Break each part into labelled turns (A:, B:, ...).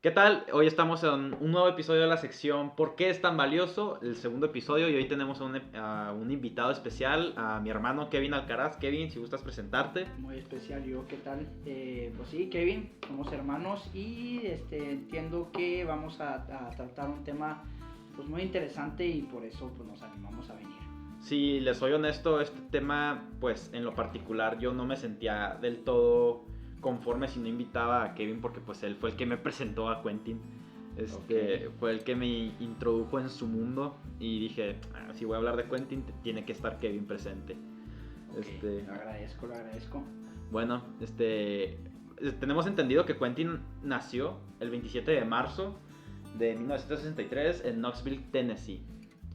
A: ¿Qué tal? Hoy estamos en un nuevo episodio de la sección ¿Por qué es tan valioso? El segundo episodio y hoy tenemos a un invitado especial, a mi hermano Kevin Alcaraz. Kevin, si gustas presentarte.
B: Muy especial, yo, ¿qué tal? Pues sí, Kevin, somos hermanos y entiendo que vamos a tratar un tema pues muy interesante y por eso pues nos animamos a venir.
A: Si les soy honesto, este tema, pues en lo particular yo no me sentía del todo conforme si no invitaba a Kevin porque pues él fue el que me presentó a Quentin. Fue el que me introdujo en su mundo y dije, si voy a hablar de Quentin, tiene que estar Kevin presente.
B: Okay, lo agradezco.
A: Bueno, tenemos entendido que Quentin nació el 27 de marzo de 1963 en Knoxville, Tennessee.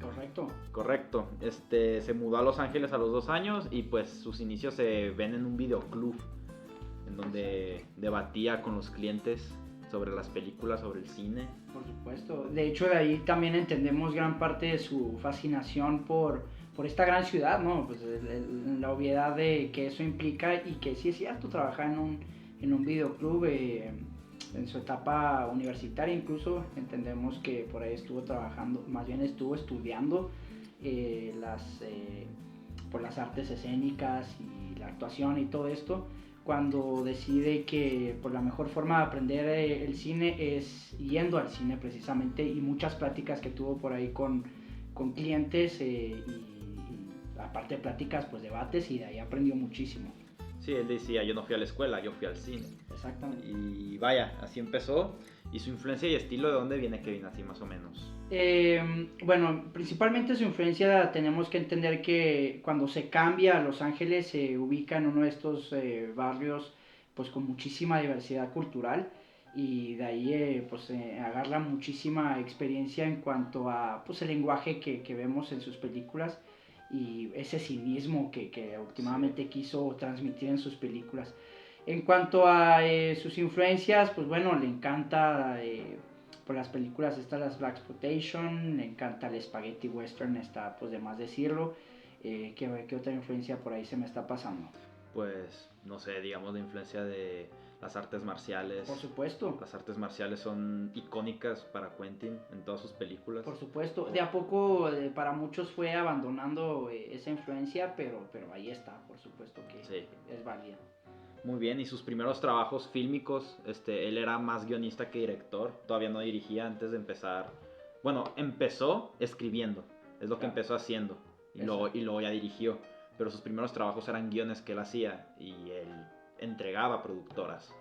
B: Correcto.
A: Correcto. Se mudó a Los Ángeles a los 2 años y pues sus inicios se ven en un videoclub en donde debatía con los clientes sobre las películas, sobre el cine.
B: Por supuesto. De hecho, de ahí también entendemos gran parte de su fascinación por esta gran ciudad, ¿no? Pues la obviedad de que eso implica y que sí es cierto, trabajar en un videoclub en su etapa universitaria, incluso entendemos que por ahí estuvo trabajando, más bien estuvo estudiando por las artes escénicas y la actuación y todo esto, cuando decide que por la mejor forma de aprender el cine es yendo al cine precisamente, y muchas pláticas que tuvo por ahí con clientes y aparte de pláticas, pues debates, y de ahí aprendió muchísimo.
A: Sí, él decía, yo no fui a la escuela, yo fui al cine.
B: Exactamente.
A: Y vaya, así empezó. ¿Y su influencia y estilo de dónde viene Kevin, así más o menos?
B: Bueno, principalmente su influencia, tenemos que entender que cuando se cambia a Los Ángeles se ubica en uno de estos barrios pues con muchísima diversidad cultural, y de ahí agarra muchísima experiencia en cuanto a pues el lenguaje que vemos en sus películas y ese cinismo que últimamente sí quiso transmitir en sus películas. En cuanto a sus influencias, pues bueno, le encanta por las películas estas, las Blaxploitation, le encanta el spaghetti western, está pues de más decirlo. ¿Qué otra influencia por ahí se me está pasando?
A: Pues, no sé, digamos la influencia de las artes marciales.
B: Por supuesto.
A: Las artes marciales son icónicas para Quentin en todas sus películas.
B: Por supuesto. De a poco para muchos fue abandonando esa influencia, pero ahí está, por supuesto que sí es válida.
A: Muy bien, y sus primeros trabajos fílmicos, él era más guionista que director, todavía no dirigía antes de empezar. Bueno, empezó escribiendo, es lo que empezó haciendo, y luego ya dirigió, pero sus primeros trabajos eran guiones que él hacía y él entregaba a productoras.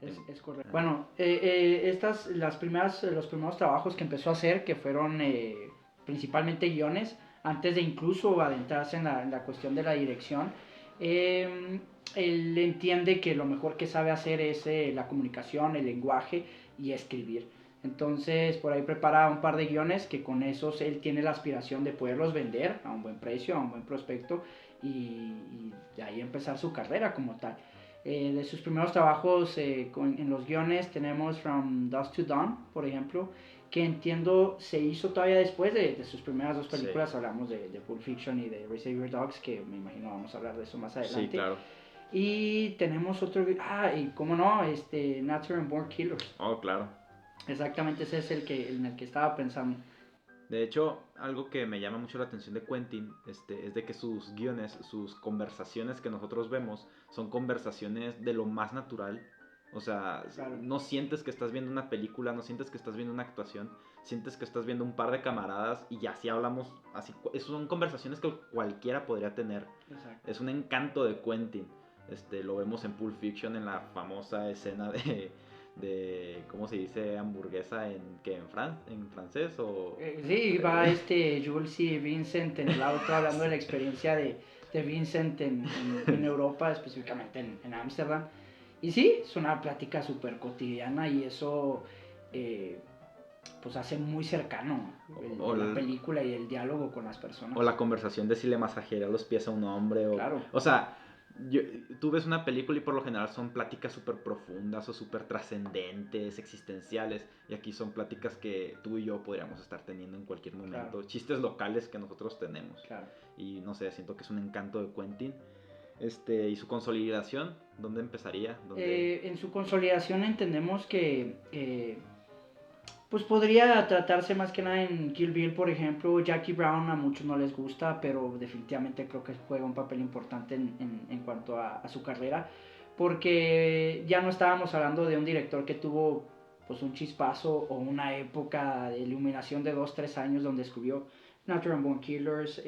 B: Es correcto. Bueno, los primeros trabajos que empezó a hacer, que fueron principalmente guiones, antes de incluso adentrarse en la cuestión de la dirección, él entiende que lo mejor que sabe hacer es la comunicación, el lenguaje y escribir. Entonces por ahí prepara un par de guiones que con esos él tiene la aspiración de poderlos vender a un buen precio, a un buen prospecto, y de ahí empezar su carrera como tal. De sus primeros trabajos en los guiones tenemos From Dusk to Dawn, por ejemplo, que entiendo se hizo todavía después de sus primeras dos películas. Sí. Hablamos de Pulp Fiction y de Reservoir Dogs, que me imagino vamos a hablar de eso más adelante.
A: Sí, claro.
B: Y tenemos otro, y cómo no, Natural Born Killers.
A: Oh, claro.
B: Exactamente, ese es en el que estaba pensando.
A: De hecho, algo que me llama mucho la atención de Quentin es de que sus guiones, sus conversaciones que nosotros vemos, son conversaciones de lo más natural. O sea, claro, no sientes que estás viendo una película, no sientes que estás viendo una actuación, sientes que estás viendo un par de camaradas y así hablamos, así, son conversaciones que cualquiera podría tener. Exacto. Es un encanto de Quentin. Lo vemos en Pulp Fiction, en la famosa escena de ¿cómo se dice hamburguesa en francés o
B: sí, va Jules y Vincent en el auto hablando de la experiencia de Vincent en Europa, específicamente en Ámsterdam. Y sí, es una plática súper cotidiana, y eso pues hace muy cercano la película y el diálogo con las personas.
A: O la conversación de si le masajearía los pies a un hombre.
B: Claro.
A: O sea, tú ves una película y por lo general son pláticas súper profundas o súper trascendentes, existenciales. Y aquí son pláticas que tú y yo podríamos estar teniendo en cualquier momento. Claro. Chistes locales que nosotros tenemos.
B: Claro.
A: Y no sé, siento que es un encanto de Quentin. Y su consolidación, ¿dónde empezaría?
B: En su consolidación entendemos que Pues podría tratarse más que nada en Kill Bill, por ejemplo. Jackie Brown a muchos no les gusta, pero definitivamente creo que juega un papel importante en cuanto a su carrera, porque ya no estábamos hablando de un director que tuvo pues un chispazo o una época de iluminación de 2 3 años donde escribió Natural Born Killers,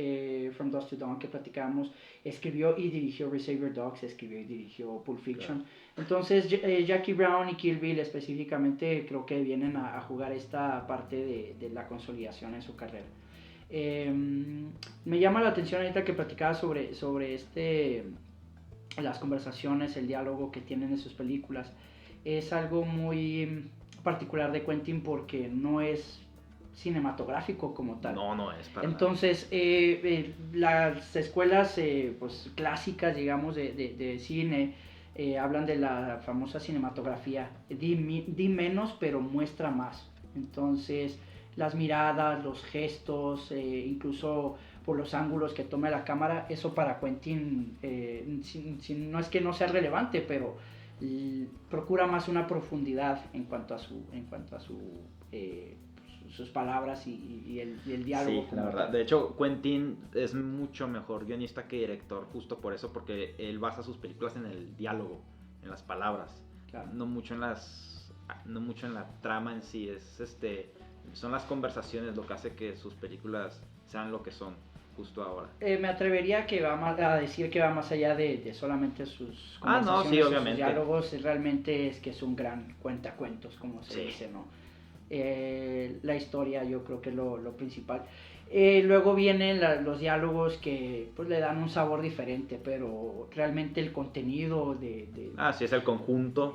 B: From Dusk to Dawn que platicamos, escribió y dirigió Reservoir Dogs, escribió y dirigió Pulp Fiction. Claro. Entonces Jackie Brown y Kill Bill específicamente creo que vienen a jugar esta parte de la consolidación en su carrera. Me llama la atención ahorita que platicaba sobre las conversaciones, el diálogo que tienen en sus películas. Es algo muy particular de Quentin porque no es cinematográfico como tal.
A: No es para
B: Entonces, las escuelas pues, clásicas, digamos, de cine hablan de la famosa cinematografía. Di menos, pero muestra más. Entonces, las miradas, los gestos, incluso por los ángulos que tome la cámara, eso para Quentin no es que no sea relevante, pero procura más una profundidad en cuanto a sus palabras y el diálogo.
A: Sí, la verdad. De hecho, Quentin es mucho mejor guionista que director, justo por eso, porque él basa sus películas en el diálogo, en las palabras, claro. no mucho en la trama en sí. Son las conversaciones lo que hace que sus películas sean lo que son justo ahora.
B: Me atrevería a decir que va más allá de solamente sus
A: conversaciones, sí, obviamente.
B: Sus diálogos, realmente es que es un gran cuentacuentos, como se dice, ¿no? La historia yo creo que es lo principal. Luego vienen los diálogos que pues le dan un sabor diferente, pero realmente el contenido
A: sí, es el conjunto.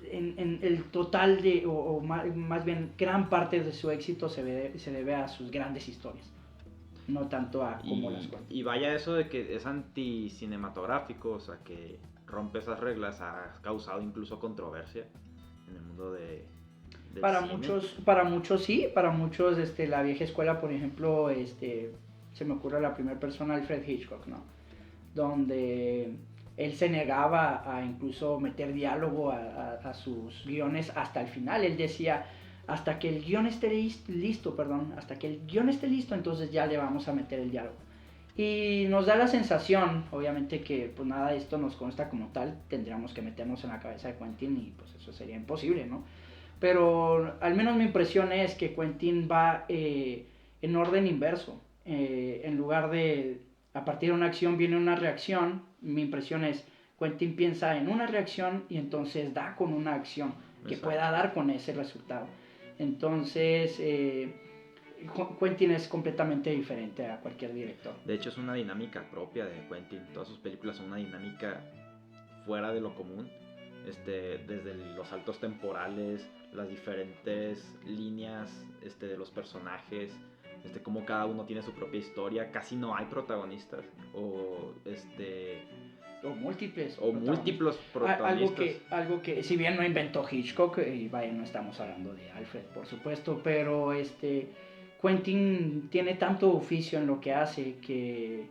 B: En el total o más bien gran parte de su éxito se debe a sus grandes historias, no tanto a cómo las cuenta.
A: Y vaya eso de que es anticinematográfico, o sea que rompe esas reglas, ha causado incluso controversia en el mundo
B: para muchos sí, para muchos la vieja escuela, por ejemplo, se me ocurre la primera persona, Alfred Hitchcock, ¿no? Donde él se negaba a incluso meter diálogo a sus guiones hasta el final. Él decía, hasta que el guión esté listo, entonces ya le vamos a meter el diálogo. Y nos da la sensación, obviamente que pues nada de esto nos consta como tal, tendríamos que meternos en la cabeza de Quentin y pues eso sería imposible, ¿no? Pero al menos mi impresión es que Quentin va en orden inverso. En lugar de a partir de una acción viene una reacción, mi impresión es Quentin piensa en una reacción y entonces da con una acción que Exacto. Pueda dar con ese resultado. Entonces Quentin es completamente diferente a cualquier director.
A: De hecho es una dinámica propia de Quentin. Todas sus películas son una dinámica fuera de lo común. Desde los saltos temporales, las diferentes líneas de los personajes, como cada uno tiene su propia historia, casi no hay protagonistas o
B: múltiples
A: protagonistas.
B: Algo que si bien no inventó Hitchcock, y vaya, no estamos hablando de Alfred por supuesto, pero Quentin tiene tanto oficio en lo que hace que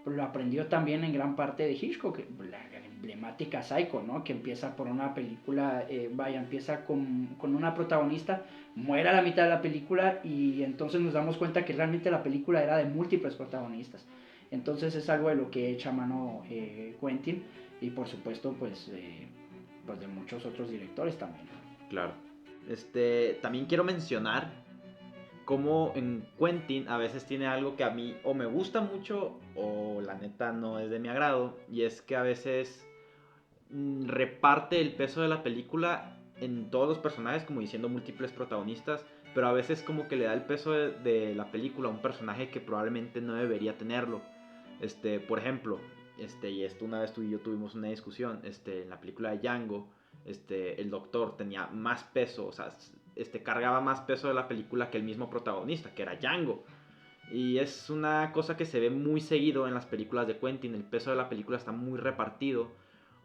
B: lo aprendió también en gran parte de Hitchcock, la emblemática Psycho, ¿no? Que empieza por una película, empieza con una protagonista, muere a la mitad de la película y entonces nos damos cuenta que realmente la película era de múltiples protagonistas. Entonces es algo de lo que echa mano Quentin y por supuesto pues de muchos otros directores también.
A: Claro. También quiero mencionar cómo en Quentin a veces tiene algo que a mí o me gusta mucho o la neta no es de mi agrado, y es que a veces reparte el peso de la película en todos los personajes, como diciendo múltiples protagonistas, pero a veces como que le da el peso de la película a un personaje que probablemente no debería tenerlo. Por ejemplo, y esto una vez tú y yo tuvimos una discusión, en la película de Django, el doctor tenía más peso, o sea, cargaba más peso de la película que el mismo protagonista, que era Django. Y es una cosa que se ve muy seguido en las películas de Quentin. El peso de la película está muy repartido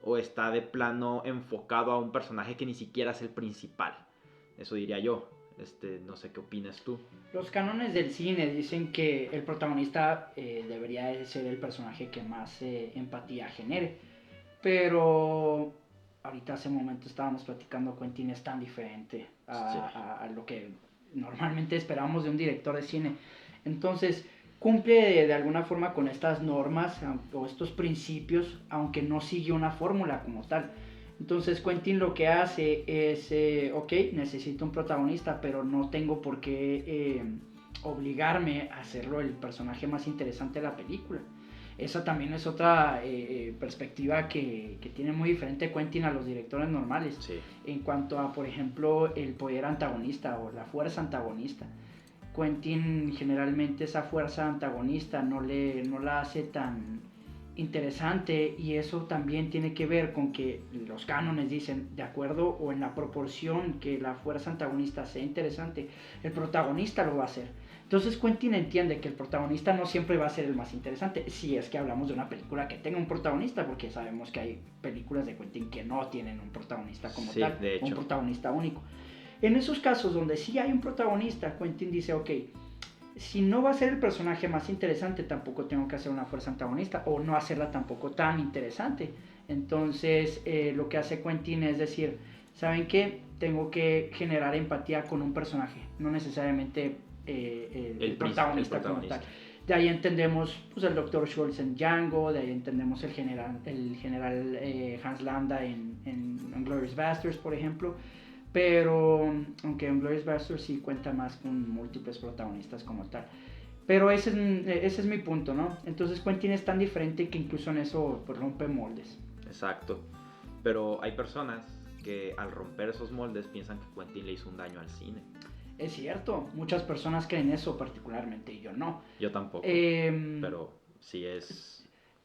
A: o está de plano enfocado a un personaje que ni siquiera es el principal. Eso diría yo. No sé qué opinas tú.
B: Los cánones del cine dicen que el protagonista debería ser el personaje que más empatía genere. Pero ahorita hace un momento estábamos platicando, Quentin es tan diferente a lo que normalmente esperamos de un director de cine. Entonces, cumple de alguna forma con estas normas o estos principios, aunque no sigue una fórmula como tal. Entonces Quentin lo que hace es, ok, necesito un protagonista, pero no tengo por qué obligarme a hacerlo el personaje más interesante de la película. Esa también es otra perspectiva que tiene muy diferente Quentin a los directores normales.
A: Sí.
B: En cuanto a, por ejemplo, el poder antagonista o la fuerza antagonista. Quentin generalmente esa fuerza antagonista no la hace tan interesante, y eso también tiene que ver con que los cánones dicen, de acuerdo o en la proporción que la fuerza antagonista sea interesante, el protagonista lo va a hacer. Entonces Quentin entiende que el protagonista no siempre va a ser el más interesante, si es que hablamos de una película que tenga un protagonista, porque sabemos que hay películas de Quentin que no tienen un protagonista como tal,
A: de hecho.
B: un protagonista único. En esos casos donde sí hay un protagonista, Quentin dice, ok, si no va a ser el personaje más interesante, tampoco tengo que hacer una fuerza antagonista, o no hacerla tampoco tan interesante. Entonces, lo que hace Quentin es decir, ¿saben qué? Tengo que generar empatía con un personaje, no necesariamente el protagonista como tal. De ahí entendemos pues, el Dr. Schultz en Django, de ahí entendemos el general Hans Landa en Inglourious Basterds, por ejemplo. Pero, aunque Inglourious Basterds sí cuenta más con múltiples protagonistas como tal. Pero ese es mi punto, ¿no? Entonces Quentin es tan diferente que incluso en eso pues, rompe moldes.
A: Exacto. Pero hay personas que al romper esos moldes piensan que Quentin le hizo un daño al cine.
B: Es cierto, muchas personas creen eso particularmente, y yo no.
A: Yo tampoco, pero sí es...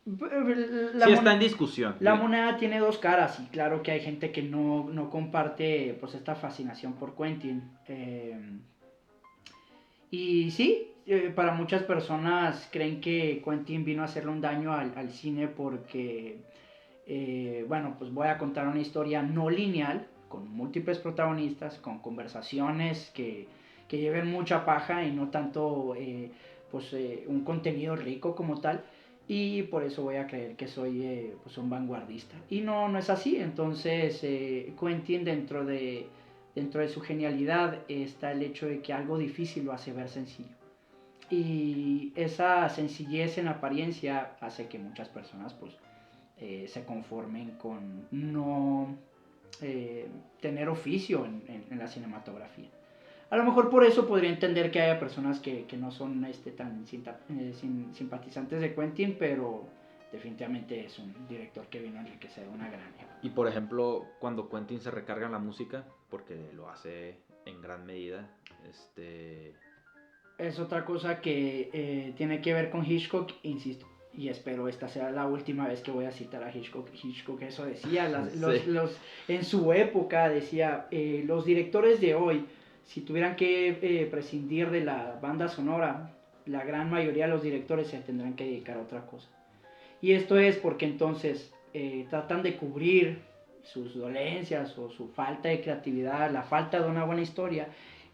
A: Sí está en discusión.
B: La moneda tiene dos caras, y claro que hay gente que no comparte pues esta fascinación por Quentin. Y sí, para muchas personas creen que Quentin vino a hacerle un daño al cine porque, bueno, pues voy a contar una historia no lineal, con múltiples protagonistas, con conversaciones que lleven mucha paja y no tanto pues, un contenido rico como tal. Y por eso voy a creer que soy pues un vanguardista. Y no es así. Entonces Quentin dentro de su genialidad está el hecho de que algo difícil lo hace ver sencillo. Y esa sencillez en apariencia hace que muchas personas pues se conformen con no tener oficio en la cinematografía. A lo mejor por eso podría entender que haya personas que no son tan simpatizantes de Quentin, pero definitivamente es un director que vino a enriquecer una gran época.
A: Y por ejemplo, cuando Quentin se recarga en la música, porque lo hace en gran medida,
B: es otra cosa que tiene que ver con Hitchcock, insisto, y espero esta sea la última vez que voy a citar a Hitchcock. Hitchcock eso decía, en su época decía, los directores de hoy, si tuvieran que prescindir de la banda sonora, la gran mayoría de los directores se tendrán que dedicar a otra cosa. Y esto es porque entonces tratan de cubrir sus dolencias o su falta de creatividad, la falta de una buena historia,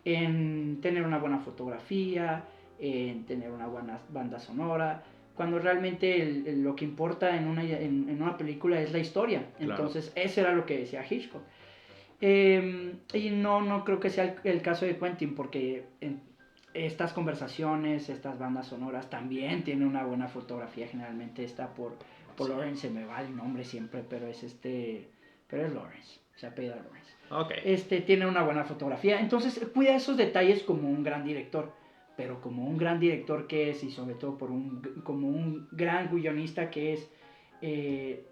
B: en tener una buena fotografía, en tener una buena banda sonora, cuando realmente lo que importa en una película es la historia. Claro. Entonces eso era lo que decía Hitchcock. Y no creo que sea el caso de Quentin, porque estas conversaciones, estas bandas sonoras también tienen una buena fotografía. Generalmente está por Lawrence, se me va el nombre siempre, pero es Lawrence, se apellida Lawrence.
A: Okay.
B: Tiene una buena fotografía, entonces cuida esos detalles como un gran director, pero como un gran director que es, y sobre todo como un gran guionista que es,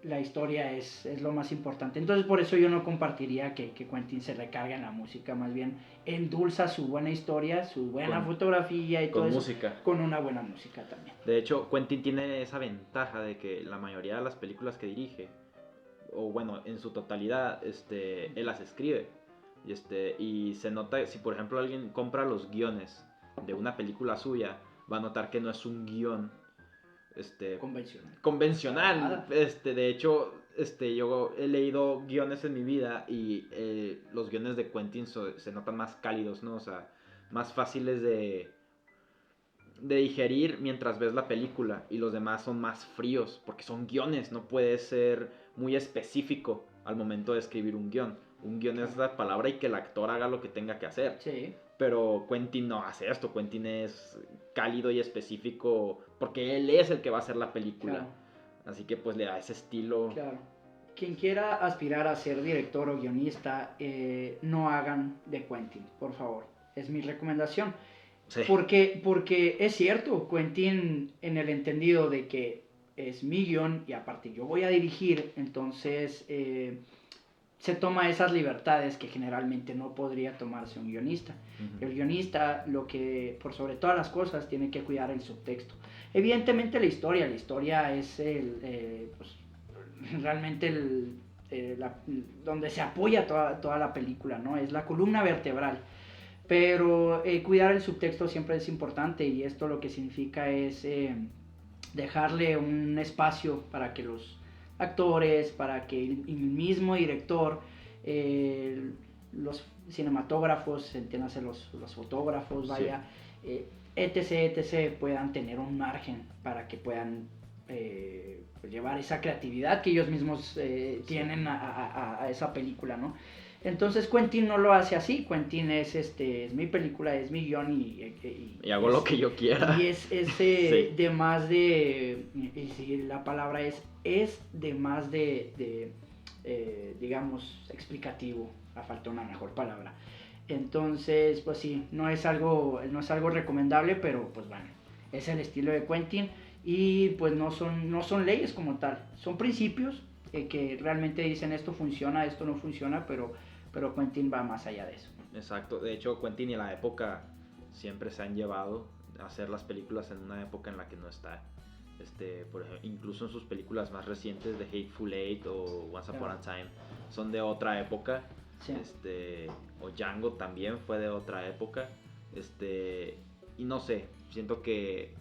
B: la historia es lo más importante. Entonces por eso yo no compartiría que Quentin se recarga en la música, más bien endulza su buena historia, su buena fotografía y todo eso
A: música.
B: Con una buena música también.
A: De hecho, Quentin tiene esa ventaja de que la mayoría de las películas que dirige, o bueno, en su totalidad, él las escribe. Y se nota, si por ejemplo alguien compra los guiones de una película suya, va a notar que no es un guión convencional. De hecho, yo he leído guiones en mi vida y los guiones de Quentin se notan más cálidos, ¿no? O sea, más fáciles de digerir mientras ves la película, y los demás son más fríos porque son guiones, no puedes ser muy específico al momento de escribir un guión. Un guión es la palabra y que el actor haga lo que tenga que hacer.
B: Sí.
A: Pero Quentin no hace esto. Quentin es cálido y específico porque él es el que va a hacer la película.
B: Claro.
A: Así que pues le da ese estilo.
B: Claro. Quien quiera aspirar a ser director o guionista, no hagan de Quentin, por favor. Es mi recomendación.
A: Sí.
B: Porque es cierto, Quentin, en el entendido de que es mi guión y aparte yo voy a dirigir, entonces se toma esas libertades que generalmente no podría tomarse un guionista. El guionista, lo que por sobre todas las cosas, tiene que cuidar el subtexto. Evidentemente la historia es pues, realmente donde se apoya toda la película, ¿no? Es la columna vertebral. Pero cuidar el subtexto siempre es importante y esto lo que significa es dejarle un espacio para que los actores, para que el mismo director, los cinematógrafos, entiéndase los fotógrafos, vaya, sí. etc., puedan tener un margen para que puedan llevar esa creatividad que ellos mismos tienen a esa película, ¿no? Entonces Quentin no lo hace así. Quentin es mi película, es mi guión
A: y hago lo que yo quiera.
B: Y es sí. De más de, y si la palabra es de más de digamos, explicativo, a falta una mejor palabra. Entonces, pues sí, no es algo recomendable, pero pues bueno, es el estilo de Quentin y pues no son leyes como tal, son principios que realmente dicen esto funciona, esto no funciona, pero Quentin va más allá de eso.
A: Exacto, de hecho Quentin y la época siempre se han llevado a hacer las películas en una época en la que no está. Por ejemplo, incluso en sus películas más recientes de Hateful Eight o Once Upon a Time son de otra época. Sí. O Django también fue de otra época. Y no sé, siento que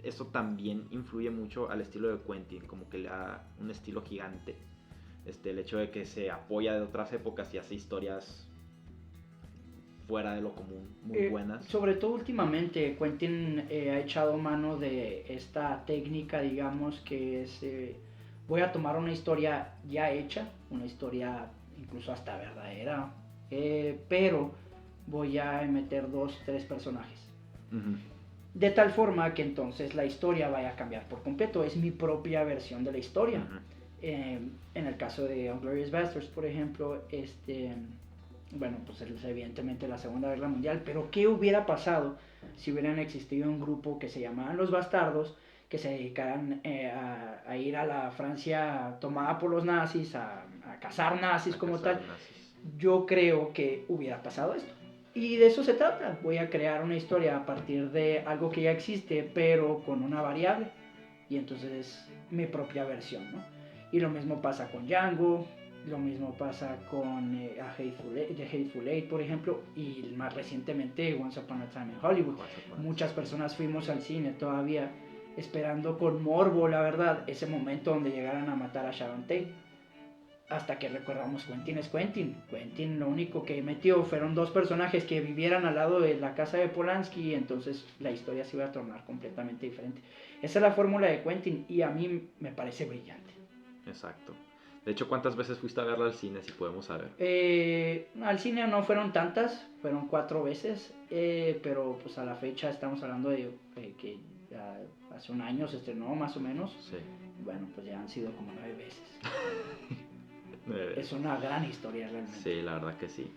A: eso también influye mucho al estilo de Quentin, como que le da un estilo gigante. El hecho de que se apoya de otras épocas y hace historias fuera de lo común, muy buenas.
B: Sobre todo últimamente, Quentin ha echado mano de esta técnica, digamos, que es, voy a tomar una historia ya hecha, una historia incluso hasta verdadera, pero voy a meter 2, 3 personajes. Uh-huh. De tal forma que entonces la historia vaya a cambiar por completo, es mi propia versión de la historia. Uh-huh. En el caso de Inglourious Basterds, por ejemplo, bueno, pues evidentemente la Segunda Guerra Mundial, pero ¿qué hubiera pasado si hubieran existido un grupo que se llamaban los Bastardos, que se dedicaran a ir a la Francia tomada por los nazis, a cazar nazis como tal? Yo creo que hubiera pasado esto. Y de eso se trata, voy a crear una historia a partir de algo que ya existe, pero con una variable, y entonces es mi propia versión, ¿no? Y lo mismo pasa con Django, lo mismo pasa con The Hateful Eight, por ejemplo, y más recientemente Once Upon a Time in Hollywood. Muchas personas fuimos al cine todavía esperando con morbo, la verdad, ese momento donde llegaran a matar a Sharon Tate. Hasta que recordamos, Quentin es Quentin. Quentin lo único que metió fueron 2 personajes que vivieran al lado de la casa de Polanski, y entonces la historia se iba a tornar completamente diferente. Esa es la fórmula de Quentin y a mí me parece brillante.
A: Exacto. De hecho, ¿cuántas veces fuiste a verla al cine, si podemos saber?
B: Al cine no fueron tantas, fueron 4 veces, pero pues a la fecha estamos hablando de que ya hace un año se estrenó más o menos.
A: Sí.
B: Bueno, pues ya han sido como 9 veces. Es una gran historia realmente.
A: Sí, la verdad que sí.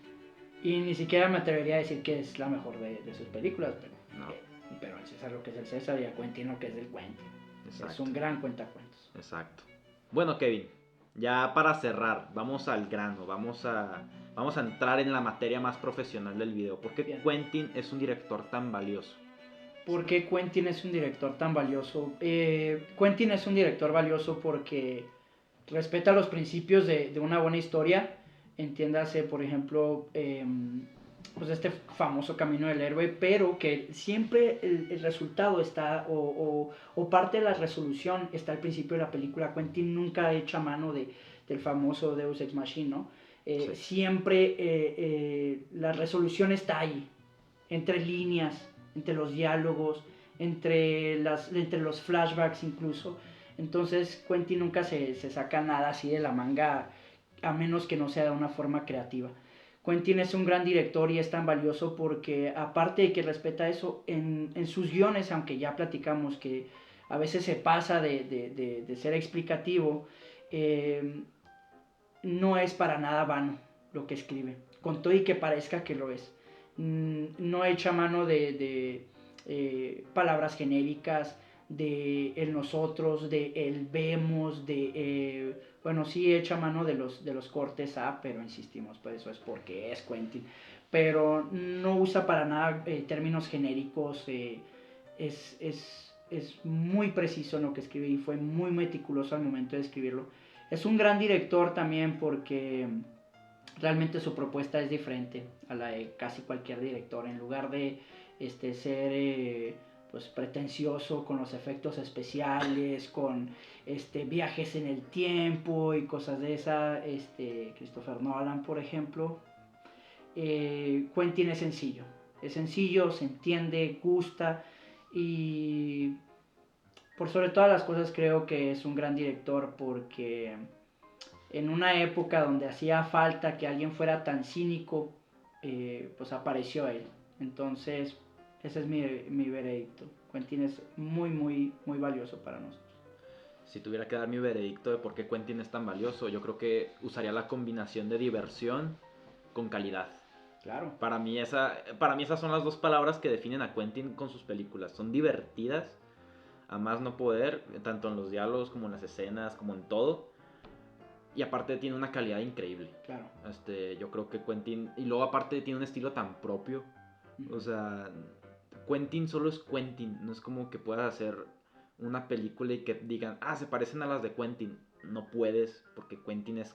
B: Y ni siquiera me atrevería a decir que es la mejor de sus películas, pero al César lo que es el César y a Quentin lo que es del Quentin. Exacto. Es un gran cuentacuentos.
A: Exacto. Bueno, Kevin, ya para cerrar, vamos al grano, vamos a entrar en la materia más profesional del video. ¿Por qué Quentin es un director tan valioso?
B: ¿Por qué Quentin es un director tan valioso? Quentin es un director valioso porque respeta los principios de una buena historia. Entiéndase, por ejemplo, pues este famoso camino del héroe, pero que siempre el resultado está, o parte de la resolución está al principio de la película. Quentin nunca ha hecho a mano del famoso Deus Ex Machina, ¿no? Sí. Siempre la resolución está ahí, entre líneas, entre los diálogos, entre los flashbacks incluso. Entonces Quentin nunca se saca nada así de la manga, a menos que no sea de una forma creativa. Quentin es un gran director y es tan valioso porque aparte de que respeta eso, en sus guiones, aunque ya platicamos que a veces se pasa de ser explicativo, no es para nada vano lo que escribe, con todo y que parezca que lo es. No echa mano de palabras genéricas, de el nosotros, de el vemos, bueno, sí echa mano de los cortes A, pero insistimos, pues eso es porque es Quentin. Pero no usa para nada términos genéricos, es muy preciso en lo que escribe y fue muy meticuloso al momento de escribirlo. Es un gran director también porque realmente su propuesta es diferente a la de casi cualquier director. En lugar de ser pues pretencioso con los efectos especiales, con viajes en el tiempo y cosas de esa, Christopher Nolan, por ejemplo, Quentin es sencillo, se entiende, gusta y por sobre todas las cosas creo que es un gran director porque en una época donde hacía falta que alguien fuera tan cínico, pues apareció él. Entonces, ese es mi veredicto. Quentin es muy, muy, muy valioso para nosotros.
A: Si tuviera que dar mi veredicto de por qué Quentin es tan valioso, yo creo que usaría la combinación de diversión con calidad.
B: Claro.
A: Para mí esas son las dos palabras que definen a Quentin con sus películas. Son divertidas, a más no poder, tanto en los diálogos como en las escenas, como en todo. Y aparte tiene una calidad increíble.
B: Claro.
A: Yo creo que Quentin... Y luego aparte tiene un estilo tan propio. O sea, Quentin solo es Quentin. No es como que puedas hacer una película y que digan, se parecen a las de Quentin. No puedes, porque Quentin, es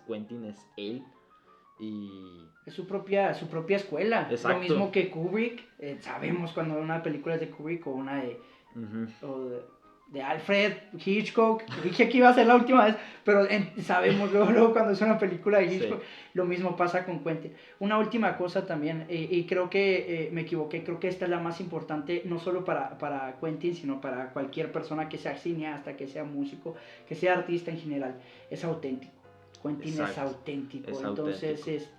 A: él. Y...
B: es su propia escuela.
A: Exacto.
B: Lo mismo que Kubrick. Sabemos cuando una película es de Kubrick o una de... o de Alfred Hitchcock. Dije que iba a ser la última vez, pero sabemos luego cuando es una película de Hitchcock. Sí. Lo mismo pasa con Quentin. Una última cosa también, y creo que me equivoqué, creo que esta es la más importante, no solo para Quentin, sino para cualquier persona que sea cineasta, que sea músico, que sea artista en general. Es auténtico. Quentin es auténtico. Entonces,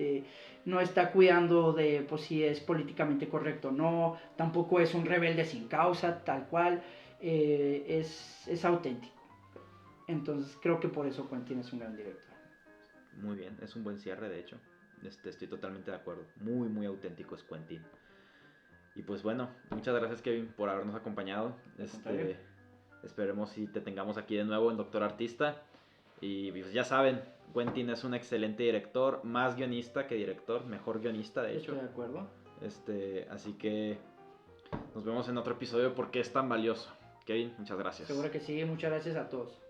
B: no está cuidando de pues, si es políticamente correcto o no, tampoco es un rebelde sin causa, tal cual. Es auténtico. Entonces creo que por eso Quentin es un gran director.
A: Muy bien, es un buen cierre de hecho. Estoy totalmente de acuerdo. Muy, muy auténtico es Quentin. Y pues bueno, muchas gracias Kevin por habernos acompañado. Esperemos si te tengamos aquí de nuevo en Doctor Artista. Y pues ya saben, Quentin es un excelente director, más guionista que director, mejor guionista de hecho.
B: Estoy de acuerdo.
A: Así que nos vemos en otro episodio porque es tan valioso. Kevin, muchas gracias.
B: Seguro que sí, muchas gracias a todos.